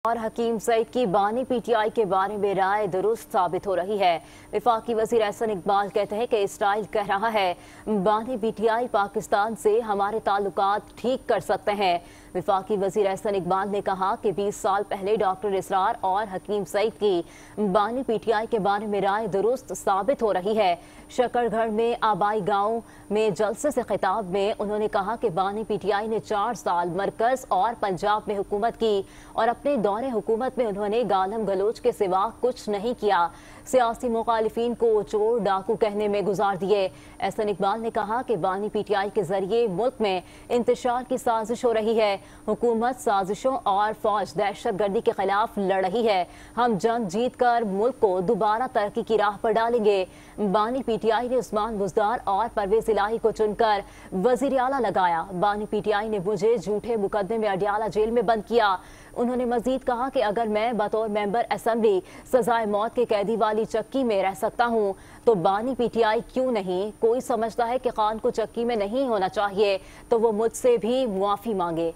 اور حکیم سعید کی بانی پی ٹی آئی کے بارے میں رائے درست ثابت ہو رہی ہے۔ وفاقی وزیر احسن اقبال کہتے ہیں کہ اسرائیل کہہ رہا ہے بانی پی ٹی آئی پاکستان سے ہمارے تعلقات ٹھیک کر سکتے ہیں۔ وفاقی وزیر احسن اقبال نے کہا کہ 20 سال پہلے ڈاکٹر اسرار اور حکیم سعید کی بانی پی ٹی آئی کے بارے میں رائے درست ثابت ہو رہی ہے۔ شکر گھر میں آبائی گاؤں میں جلسے سے خطاب میں انہوں نے کہا کہ بانی پی ٹی آئی نے 4 سال مرکز اور پنجاب میں حکومت کی اور اپنے دور حکومت میں انہوں نے گالم گلوچ کے سوا کچھ نہیں کیا۔ سیاسی مخالفین کو چور ڈاکو کہنے میں گزار دیے۔ احسن اقبال نے کہا کہ بانی پی ٹی آئی کے ذریعے ملک میں انتشار کی سازش ہو رہی ہے۔ حکومت سازشوں اور فوج دہشت گردی کے خلاف لڑ رہی ہے۔ ہم جنگ جیت کر ملک کو دوبارہ ترقی کی راہ پر ڈالیں گے۔ بانی پی ٹی آئی نے عثمان بزدار اور پرویز الہی کو چن کر وزیر اعلیٰ لگایا۔ بانی پی ٹی آئی نے مجھے جھوٹے مقدمے میں اڈیالہ جیل میں بند کیا۔ انہوں نے مزید کہا کہ اگر میں بطور ممبر اسمبلی سزائے موت کے قیدی والی چکی میں رہ سکتا ہوں تو بانی پی ٹی آئی کیوں نہیں؟ کوئی سمجھتا ہے کہ خان کو چکی میں نہیں ہونا چاہیے تو وہ مجھ سے بھی معافی مانگے۔